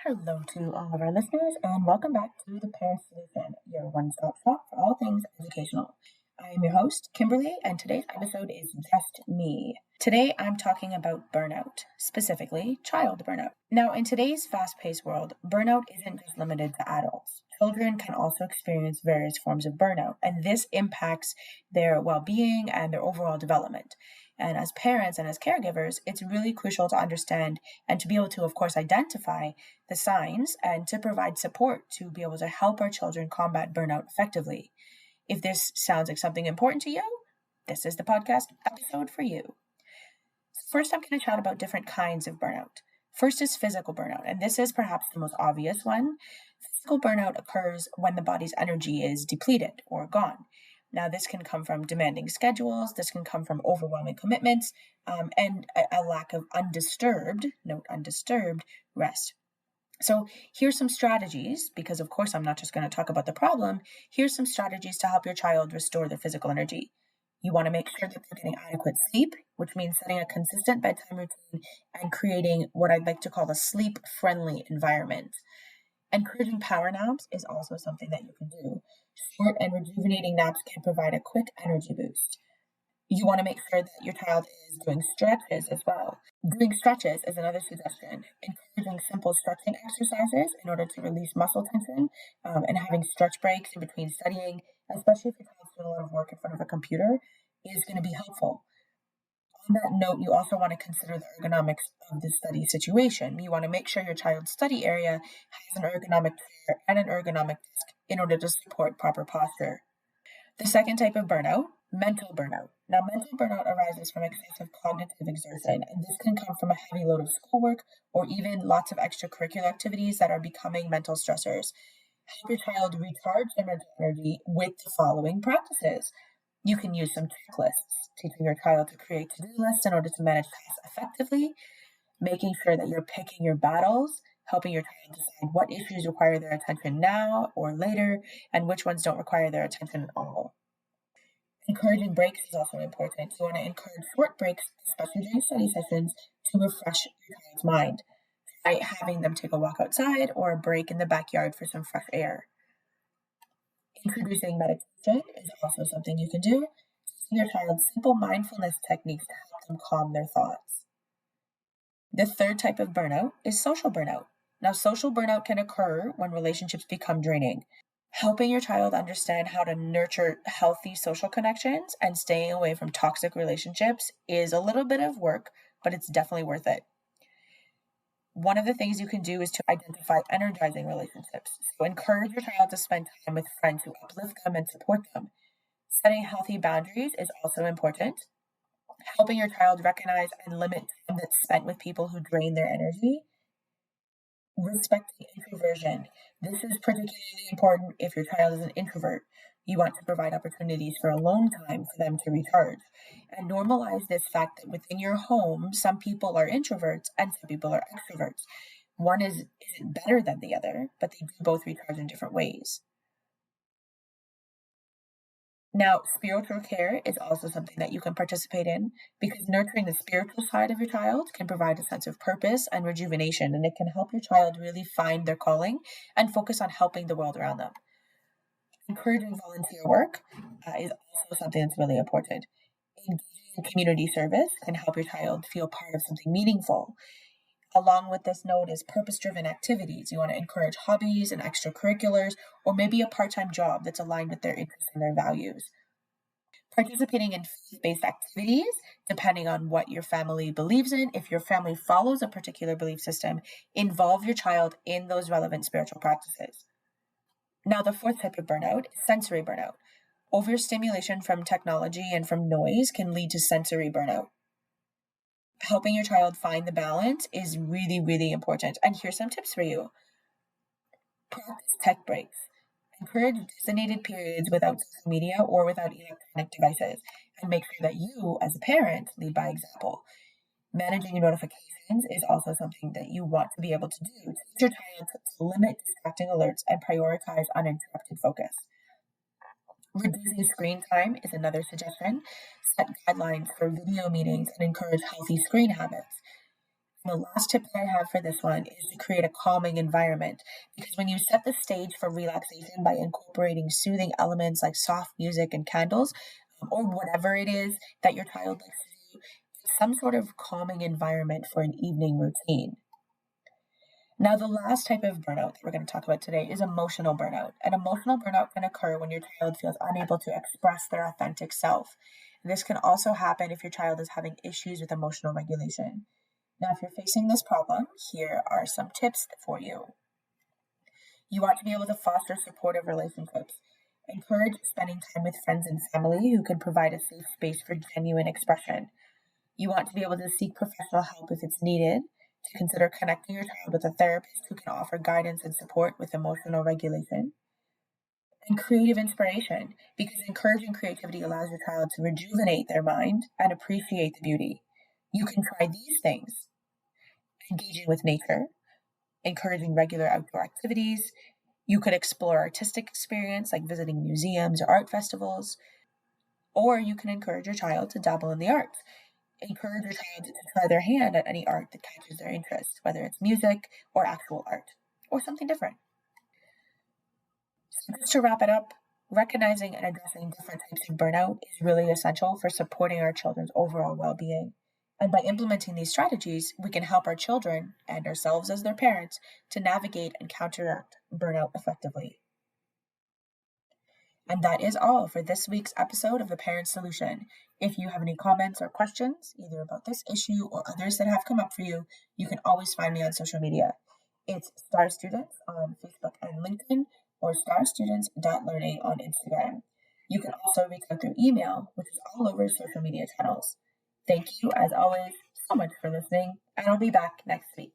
Hello to all of our listeners, and welcome back to the Parent Solution, your one-stop shop for all things educational. I am your host, Kimberly, and today's episode is just me. Today, I'm talking about burnout, specifically child burnout. Now, in today's fast-paced world, burnout isn't just limited to adults. Children can also experience various forms of burnout, and this impacts their well-being and their overall development. And as parents and as caregivers, it's really crucial to understand and to be able to, of course, identify the signs and to provide support to be able to help our children combat burnout effectively. If this sounds like something important to you, this is the podcast episode for you. First, I'm going to chat about different kinds of burnout. First is physical burnout, and this is perhaps the most obvious one. Physical burnout occurs when the body's energy is depleted or gone. Now, this can come from demanding schedules, this can come from overwhelming commitments, and a lack of undisturbed rest. So here's some strategies, because of course I'm not just going to talk about the problem. Here's some strategies to help your child restore their physical energy. You want to make sure that they're getting adequate sleep, which means setting a consistent bedtime routine and creating what I'd like to call a sleep-friendly environment. Encouraging power naps is also something that you can do. Short and rejuvenating naps can provide a quick energy boost. You want to make sure that your child is doing stretches as well. Doing stretches is another suggestion. Encouraging simple stretching exercises in order to release muscle tension and having stretch breaks in between studying, especially if your child's doing a lot of work in front of a computer, is going to be helpful. On that note, you also want to consider the ergonomics of the study situation. You want to make sure your child's study area has an ergonomic chair and an ergonomic desk in order to support proper posture. The second type of burnout, mental burnout. Now, mental burnout arises from excessive cognitive exertion, and this can come from a heavy load of schoolwork or even lots of extracurricular activities that are becoming mental stressors. Help your child recharge their mental energy with the following practices. You can use some checklists, teaching your child to create to-do lists in order to manage tasks effectively, making sure that you're picking your battles, helping your child decide what issues require their attention now or later, and which ones don't require their attention at all. Encouraging breaks is also important. You want to encourage short breaks, especially during study sessions, to refresh your child's mind. Try having them take a walk outside or a break in the backyard for some fresh air. Introducing meditation is also something you can do. Teaching your child simple mindfulness techniques to help them calm their thoughts. The third type of burnout is social burnout. Now, social burnout can occur when relationships become draining. Helping your child understand how to nurture healthy social connections and staying away from toxic relationships is a little bit of work, but it's definitely worth it. One of the things you can do is to identify energizing relationships. So encourage your child to spend time with friends who uplift them and support them. Setting healthy boundaries is also important. Helping your child recognize and limit time that's spent with people who drain their energy. Respecting introversion. This is particularly important if your child is an introvert. You want to provide opportunities for alone time for them to recharge. And normalize this fact that within your home, some people are introverts and some people are extroverts. One isn't better than the other, but they do both recharge in different ways. Now, spiritual care is also something that you can participate in because nurturing the spiritual side of your child can provide a sense of purpose and rejuvenation, and it can help your child really find their calling and focus on helping the world around them. Encouraging volunteer work is also something that's really important. Engaging in community service can help your child feel part of something meaningful. Along with this note is purpose-driven activities. You want to encourage hobbies and extracurriculars, or maybe a part-time job that's aligned with their interests and their values. Participating in faith-based activities, depending on what your family believes in. If your family follows a particular belief system, involve your child in those relevant spiritual practices. Now, the fourth type of burnout is sensory burnout. Overstimulation from technology and from noise can lead to sensory burnout. Helping your child find the balance is really, really important. And here's some tips for you. Practice tech breaks. Encourage designated periods without social media or without electronic devices. And make sure that you, as a parent, lead by example. Managing your notifications is also something that you want to be able to do. Teach your child to limit distracting alerts and prioritize uninterrupted focus. Reducing screen time is another suggestion. Set guidelines for video meetings and encourage healthy screen habits. The last tip that I have for this one is to create a calming environment, because when you set the stage for relaxation by incorporating soothing elements like soft music and candles, or whatever it is that your child likes to do, some sort of calming environment for an evening routine. Now, the last type of burnout that we're going to talk about today is emotional burnout. And emotional burnout can occur when your child feels unable to express their authentic self. This can also happen if your child is having issues with emotional regulation. Now, if you're facing this problem, here are some tips for you. You want to be able to foster supportive relationships. Encourage spending time with friends and family who can provide a safe space for genuine expression. You want to be able to seek professional help if it's needed, to consider connecting your child with a therapist who can offer guidance and support with emotional regulation. And creative inspiration, because encouraging creativity allows your child to rejuvenate their mind and appreciate the beauty. You can try these things: engaging with nature, encouraging regular outdoor activities. You could explore artistic experience like visiting museums or art festivals, or you can encourage your child to dabble in the arts. Encourage your child to try their hand at any art that catches their interest, whether it's music or actual art, or something different. So just to wrap it up, recognizing and addressing different types of burnout is really essential for supporting our children's overall well-being. And by implementing these strategies, we can help our children and ourselves as their parents to navigate and counteract burnout effectively. And that is all for this week's episode of The Parent Solution. If you have any comments or questions, either about this issue or others that have come up for you, you can always find me on social media. It's Star Students on Facebook and LinkedIn, or starstudents.learning on Instagram. You can also reach out through email, which is all over social media channels. Thank you, as always, so much for listening, and I'll be back next week.